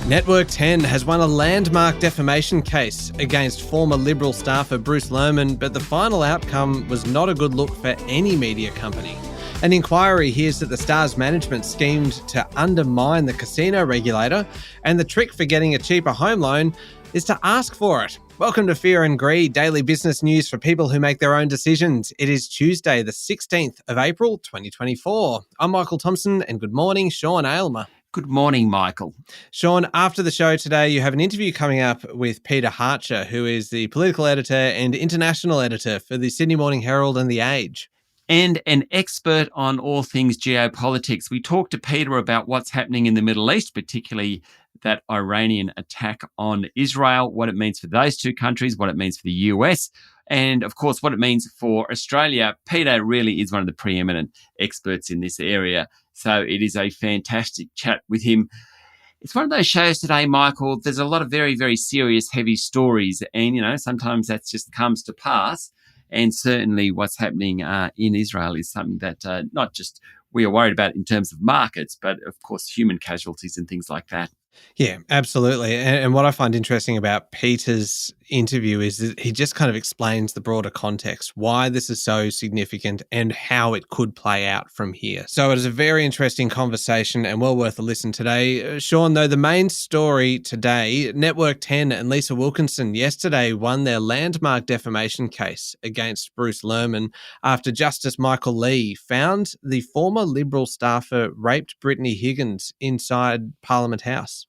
Network 10 has won a landmark defamation case against former Liberal staffer Bruce Lehrmann, but the final outcome was not a good look for any media company. An inquiry hears that the Star's management schemed to undermine the casino regulator, and the trick for getting a cheaper home loan is to ask for it. Welcome to Fear and Greed, daily business news for people who make their own decisions. It is Tuesday, the 16th of April, 2024. I'm Michael Thompson, and good morning, Sean Aylmer. Good morning, Michael. Sean, after the show today, you have an interview coming up with Peter Hartcher, who is the political editor and international editor for the Sydney Morning Herald and The Age. And an expert on all things geopolitics. We talked to Peter about what's happening in the Middle East, particularly that Iranian attack on Israel, what it means for those two countries, what it means for the US, and of course, what it means for Australia. Peter really is one of the preeminent experts in this area. So it is a fantastic chat with him. It's one of those shows today, Michael. There's a lot of very, very serious, heavy stories. And, sometimes that just comes to pass. And certainly what's happening in Israel is something that not just we are worried about in terms of markets, but of course, human casualties and things like that. Yeah, absolutely. And what I find interesting about Peter's interview is that he just kind of explains the broader context, why this is so significant and how it could play out from here. So it is a very interesting conversation and well worth a listen today. Sean, though, the main story today, Network 10 and Lisa Wilkinson yesterday won their landmark defamation case against Bruce Lehrmann after Justice Michael Lee found the former Liberal staffer raped Brittany Higgins inside Parliament House.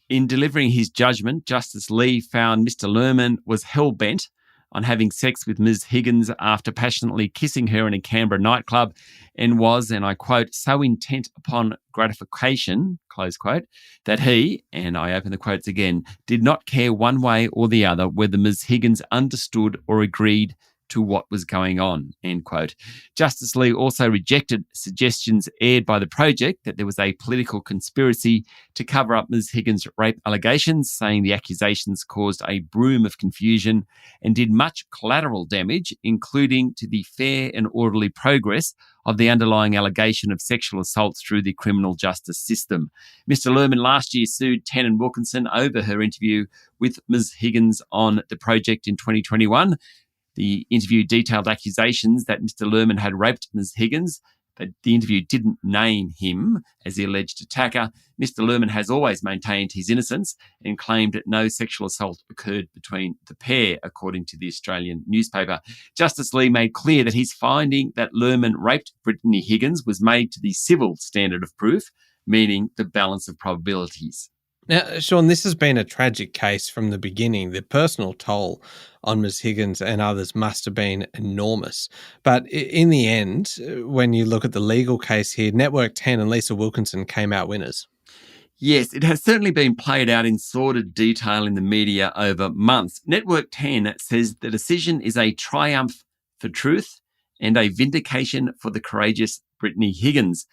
In delivering his judgment, Justice Lee found Mr. Lehrmann was hell-bent on having sex with Ms. Higgins after passionately kissing her in a Canberra nightclub and was, and I quote, so intent upon gratification, close quote, that he, and I open the quotes again, did not care one way or the other whether Ms. Higgins understood or agreed to what was going on, end quote. Justice Lee also rejected suggestions aired by the project that there was a political conspiracy to cover up Ms. Higgins' rape allegations, saying the accusations caused a broom of confusion and did much collateral damage, including to the fair and orderly progress of the underlying allegation of sexual assault through the criminal justice system. Mr. Lehrmann last year sued Ten and Wilkinson over her interview with Ms. Higgins on the project in 2021. The interview detailed accusations that Mr. Lehrmann had raped Ms. Higgins, but the interview didn't name him as the alleged attacker. Mr. Lehrmann has always maintained his innocence and claimed that no sexual assault occurred between the pair, according to the Australian newspaper. Justice Lee made clear that his finding that Lehrmann raped Brittany Higgins was made to the civil standard of proof, meaning the balance of probabilities. Now, Sean, this has been a tragic case from the beginning. The personal toll on Ms. Higgins and others must have been enormous. But in the end, when you look at the legal case here, Network 10 and Lisa Wilkinson came out winners. Yes, it has certainly been played out in sordid detail in the media over months. Network 10 says the decision is a triumph for truth and a vindication for the courageous Brittany Higgins.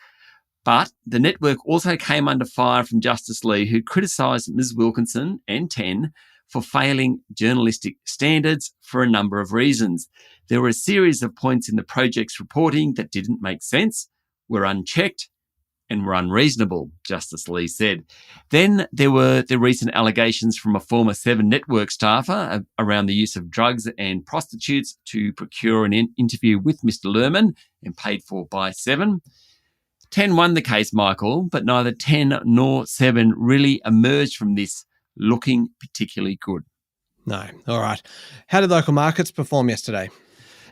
But the network also came under fire from Justice Lee, who criticised Ms. Wilkinson and 10 for failing journalistic standards for a number of reasons. There were a series of points in the project's reporting that didn't make sense, were unchecked, and were unreasonable, Justice Lee said. Then there were the recent allegations from a former Seven Network staffer around the use of drugs and prostitutes to procure an interview with Mr. Lehrmann and paid for by Seven. 10 won the case, Michael, but neither 10 nor 7 really emerged from this looking particularly good. No. All right. How did local markets perform yesterday?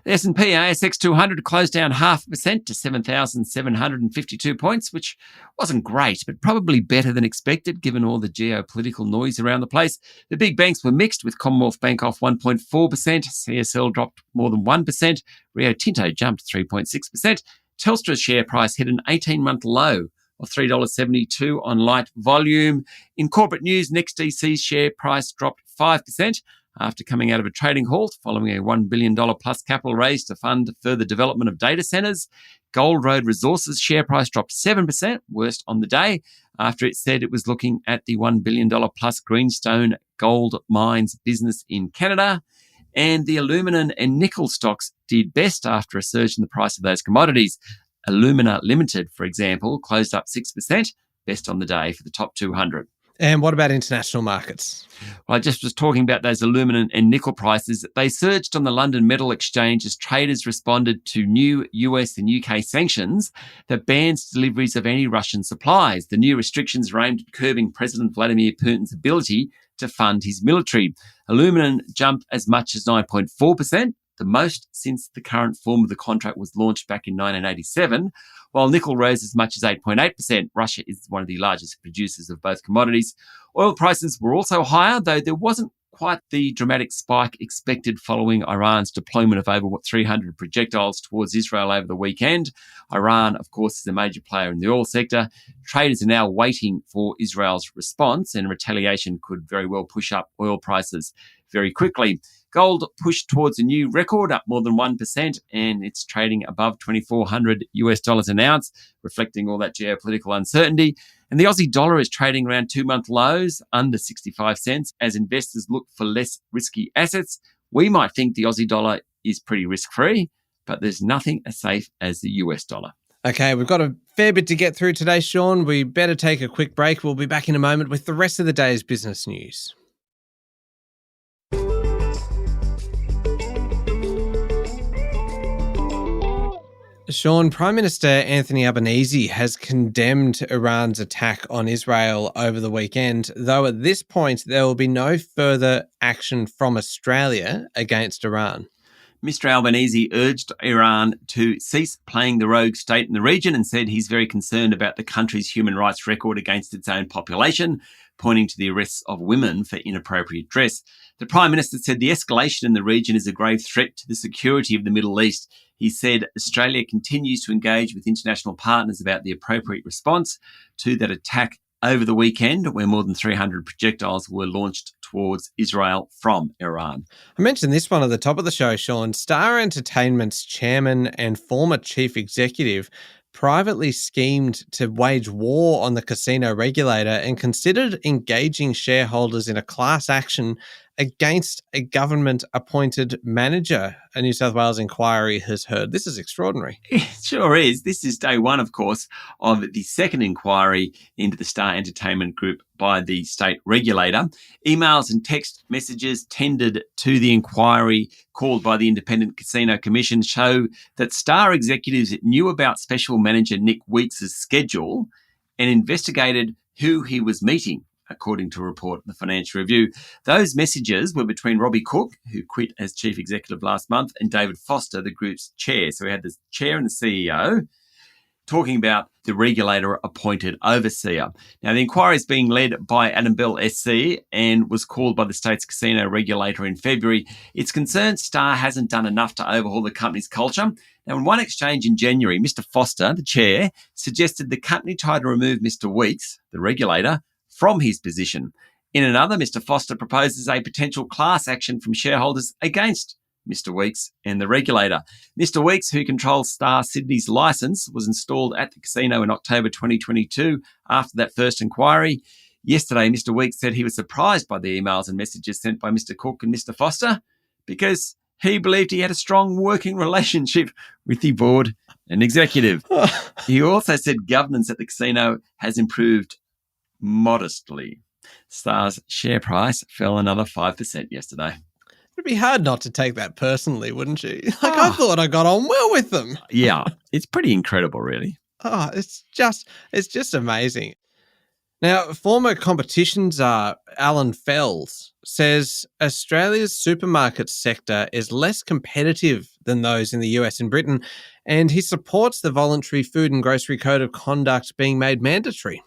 The S&P ASX 200 closed down 0.5% to 7,752 points, which wasn't great, but probably better than expected given all the geopolitical noise around the place. The big banks were mixed, with Commonwealth Bank off 1.4%, CSL dropped more than 1%, Rio Tinto jumped 3.6%, Telstra's share price hit an 18-month low of $3.72 on light volume. In corporate news, NextDC's share price dropped 5% after coming out of a trading halt following a $1 billion plus capital raise to fund further development of data centres. Gold Road Resources share price dropped 7%, worst on the day, after it said it was looking at the $1 billion plus Greenstone gold mines business in Canada. And the aluminum and nickel stocks did best after a surge in the price of those commodities. Alumina Limited, for example, closed up 6%, best on the day for the top 200. And what about international markets? Well, I just was talking about those aluminum and nickel prices. They surged on the London Metal Exchange as traders responded to new US and UK sanctions that bans deliveries of any Russian supplies. The new restrictions are aimed at curbing President Vladimir Putin's ability to fund his military. Aluminum jumped as much as 9.4%, the most since the current form of the contract was launched back in 1987, while nickel rose as much as 8.8%. Russia is one of the largest producers of both commodities. Oil prices were also higher, though there wasn't quite the dramatic spike expected following Iran's deployment of over 300 projectiles towards Israel over the weekend. Iran, of course, is a major player in the oil sector. Traders are now waiting for Israel's response, and retaliation could very well push up oil prices very quickly. Gold pushed towards a new record, up more than 1%, and it's trading above $2,400 an ounce, reflecting all that geopolitical uncertainty. And the Aussie dollar is trading around 2-month lows, under 65 cents, as investors look for less risky assets. We might think the Aussie dollar is pretty risk-free, but there's nothing as safe as the US dollar. Okay, we've got a fair bit to get through today, Sean. We better take a quick break. We'll be back in a moment with the rest of the day's business news. Sean, Prime Minister Anthony Albanese has condemned Iran's attack on Israel over the weekend, though at this point there will be no further action from Australia against Iran. Mr. Albanese urged Iran to cease playing the rogue state in the region and said he's very concerned about the country's human rights record against its own population, pointing to the arrests of women for inappropriate dress. The Prime Minister said the escalation in the region is a grave threat to the security of the Middle East. He said Australia continues to engage with international partners about the appropriate response to that attack over the weekend, where more than 300 projectiles were launched towards Israel from Iran. I mentioned this one at the top of the show, Sean. Star Entertainment's chairman and former chief executive privately schemed to wage war on the casino regulator and considered engaging shareholders in a class action against a government-appointed manager, a New South Wales inquiry has heard. This is extraordinary. It sure is. This is day one, of course, of the second inquiry into the Star Entertainment Group by the state regulator. Emails and text messages tendered to the inquiry called by the Independent Casino Commission show that Star executives knew about special manager Nick Weeks' schedule and investigated who he was meeting, according to a report in the Financial Review. Those messages were between Robbie Cook, who quit as chief executive last month, and David Foster, the group's chair. So we had the chair and the CEO talking about the regulator-appointed overseer. Now, the inquiry is being led by Adam Bell SC and was called by the state's casino regulator in February. It's concerned Star hasn't done enough to overhaul the company's culture. Now, in one exchange in January, Mr. Foster, the chair, suggested the company try to remove Mr. Weeks, the regulator, from his position. In another, Mr. Foster proposes a potential class action from shareholders against Mr. Weeks and the regulator. Mr. Weeks, who controls Star Sydney's licence, was installed at the casino in October 2022 after that first inquiry. Yesterday, Mr. Weeks said he was surprised by the emails and messages sent by Mr. Cook and Mr. Foster because he believed he had a strong working relationship with the board and executive. He also said governance at the casino has improved modestly. Star's share price fell another 5% yesterday. It'd be hard not to take that personally, wouldn't you? I thought I got on well with them. Yeah, it's pretty incredible, really. It's just amazing. Now, former competition czar Alan Fels says Australia's supermarket sector is less competitive than those in the US and Britain, and he supports the voluntary Food and Grocery Code of Conduct being made mandatory.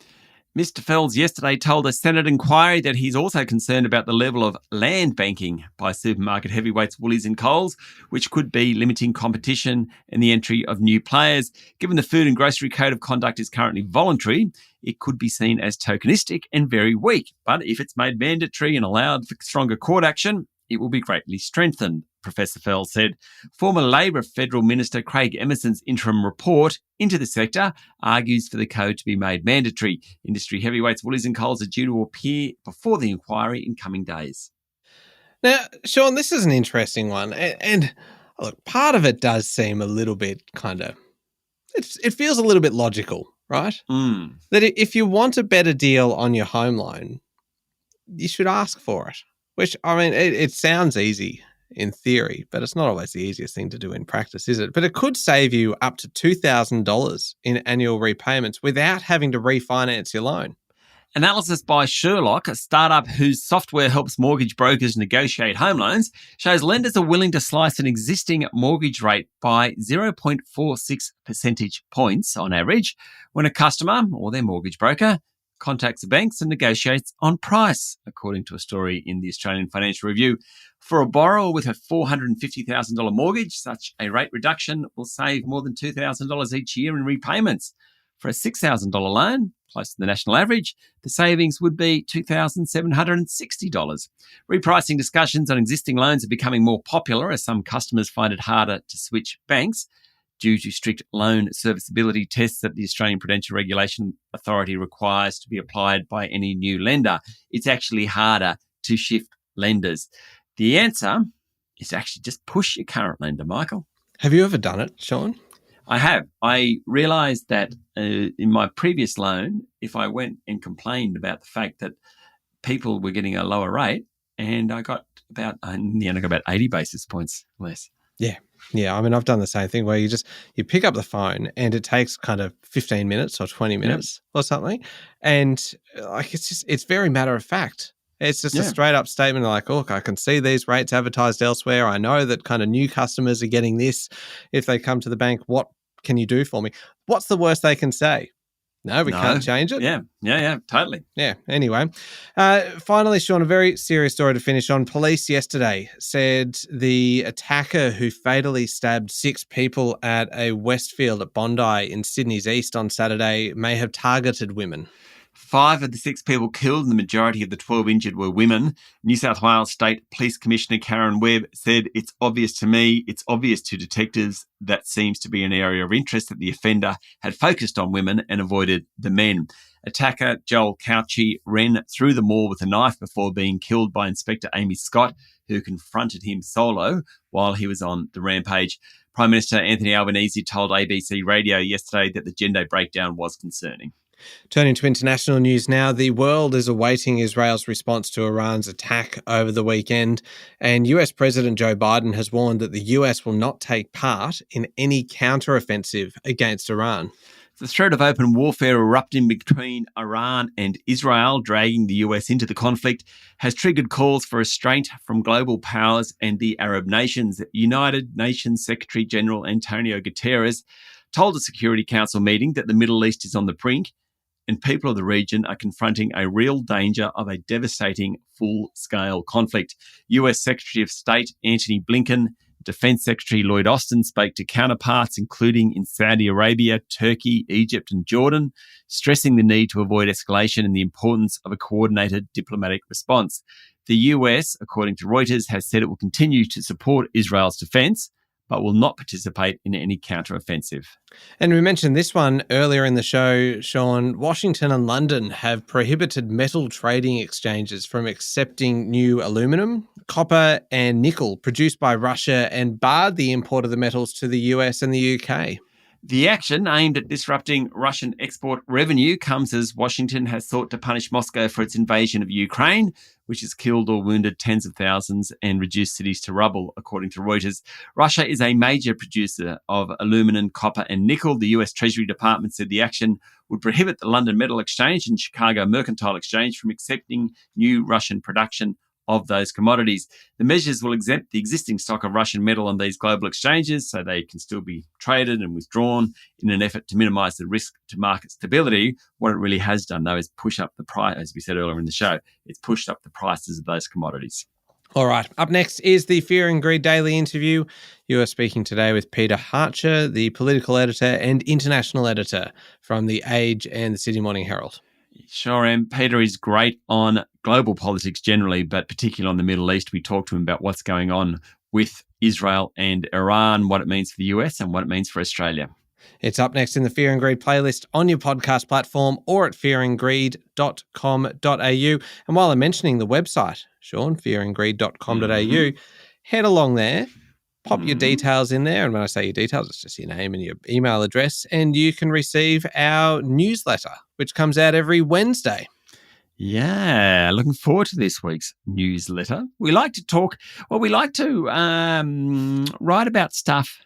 Mr. Fels yesterday told a Senate inquiry that he's also concerned about the level of land banking by supermarket heavyweights Woolies and Coles, which could be limiting competition and the entry of new players. Given the Food and Grocery Code of Conduct is currently voluntary, it could be seen as tokenistic and very weak. But if it's made mandatory and allowed for stronger court action, it will be greatly strengthened, Professor Fels said. Former Labor Federal Minister Craig Emerson's interim report into the sector argues for the code to be made mandatory. Industry heavyweights Woolies and Coles are due to appear before the inquiry in coming days. Now, Sean, this is an interesting one. And look, part of it does seem a little bit it feels a little bit logical, right? That if you want a better deal on your home loan, you should ask for it. Which, I mean, it sounds easy in theory, but it's not always the easiest thing to do in practice, is it? But it could save you up to $2,000 in annual repayments without having to refinance your loan. Analysis by Sherlock, a startup whose software helps mortgage brokers negotiate home loans, shows lenders are willing to slice an existing mortgage rate by 0.46 percentage points on average when a customer or their mortgage broker contacts the banks and negotiates on price, according to a story in the Australian Financial Review. For a borrower with a $450,000 mortgage, such a rate reduction will save more than $2,000 each year in repayments. For a $6,000 loan, close to the national average, the savings would be $2,760. Repricing discussions on existing loans are becoming more popular as some customers find it harder to switch banks due to strict loan serviceability tests that the Australian Prudential Regulation Authority requires to be applied by any new lender. It's actually harder to shift lenders. The answer is to actually just push your current lender, Michael. Have you ever done it, Sean? I have. I realised that in my previous loan, if I went and complained about the fact that people were getting a lower rate, and I got in the end, I got about 80 basis points less. Yeah. Yeah. I mean, I've done the same thing where you pick up the phone and it takes kind of 15 minutes or 20 minutes or something. And like, it's very matter of fact. It's just a straight up statement like, look, I can see these rates advertised elsewhere. I know that kind of new customers are getting this. If they come to the bank, what can you do for me? What's the worst they can say? No, we can't change it. Yeah, totally. Yeah, anyway. Finally, Sean, a very serious story to finish on. Police yesterday said the attacker who fatally stabbed 6 people at a Westfield at Bondi in Sydney's East on Saturday may have targeted women. 5 of the 6 people killed and the majority of the 12 injured were women. New South Wales State Police Commissioner Karen Webb said, "It's obvious to me, it's obvious to detectives that seems to be an area of interest that the offender had focused on women and avoided the men." Attacker Joel Couchy ran through the mall with a knife before being killed by Inspector Amy Scott, who confronted him solo while he was on the rampage. Prime Minister Anthony Albanese told ABC Radio yesterday that the gender breakdown was concerning. Turning to international news now, the world is awaiting Israel's response to Iran's attack over the weekend, and US President Joe Biden has warned that the US will not take part in any counteroffensive against Iran. The threat of open warfare erupting between Iran and Israel, dragging the US into the conflict, has triggered calls for restraint from global powers and the Arab nations. United Nations Secretary General Antonio Guterres told a Security Council meeting that the Middle East is on the brink and people of the region are confronting a real danger of a devastating full-scale conflict. US Secretary of State Antony Blinken, Defense Secretary Lloyd Austin spoke to counterparts, including in Saudi Arabia, Turkey, Egypt and Jordan, stressing the need to avoid escalation and the importance of a coordinated diplomatic response. The US, according to Reuters, has said it will continue to support Israel's defense, but will not participate in any counteroffensive. And we mentioned this one earlier in the show, Sean. Washington and London have prohibited metal trading exchanges from accepting new aluminum, copper and nickel produced by Russia and barred the import of the metals to the US and the UK. The action, aimed at disrupting Russian export revenue, comes as Washington has sought to punish Moscow for its invasion of Ukraine, which has killed or wounded tens of thousands and reduced cities to rubble, according to Reuters. Russia is a major producer of aluminum, copper and nickel. The US Treasury Department said the action would prohibit the London Metal Exchange and Chicago Mercantile Exchange from accepting new Russian production of those commodities. The measures will exempt the existing stock of Russian metal on these global exchanges so they can still be traded and withdrawn in an effort to minimise the risk to market stability. What it really has done, though, is push up the price, as we said earlier in the show. It's pushed up the prices of those commodities. All right. Up next is the Fear and Greed Daily interview. You are speaking today with Peter Harcher, the political editor and international editor from The Age and the Sydney Morning Herald. Sure am. Peter is great on global politics generally, but particularly on the Middle East. We talked to him about what's going on with Israel and Iran, what it means for the US and what it means for Australia. It's up next in the Fear and Greed playlist on your podcast platform or at fearandgreed.com.au. And while I'm mentioning the website, Sean, fearandgreed.com.au, head along there Pop your details in there. And when I say your details, it's just your name and your email address. And you can receive our newsletter, which comes out every Wednesday. Yeah, looking forward to this week's newsletter. We like to write about stuff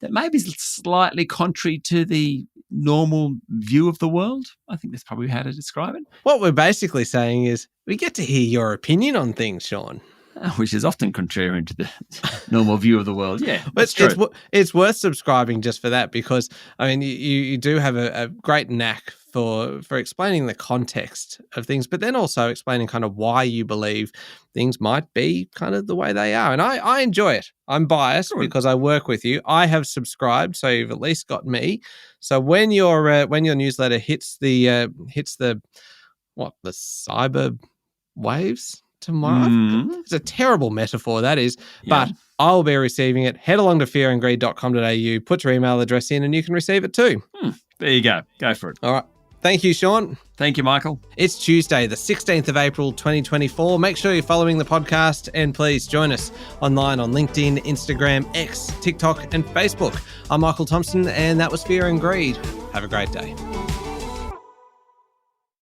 that maybe is slightly contrary to the normal view of the world. I think that's probably how to describe it. What we're basically saying is we get to hear your opinion on things, Sean. Which is often contrary to the normal view of the world. Yeah, that's true. It's worth subscribing just for that, because, I mean, you do have a great knack for explaining the context of things, but then also explaining kind of why you believe things might be kind of the way they are. And I enjoy it. I'm biased because I work with you. I have subscribed, so you've at least got me. So when your newsletter hits the cyber waves tomorrow. It's a terrible metaphor, that is, but I'll be receiving it. Head along to fearandgreed.com.au, put your email address in, and you can receive it too. There you go. Go for it. All right. Thank you, Sean. Thank you, Michael. It's Tuesday, the 16th of April, 2024. Make sure you're following the podcast, and please join us online on LinkedIn, Instagram, X, TikTok, and Facebook. I'm Michael Thompson, and that was Fear and Greed. Have a great day.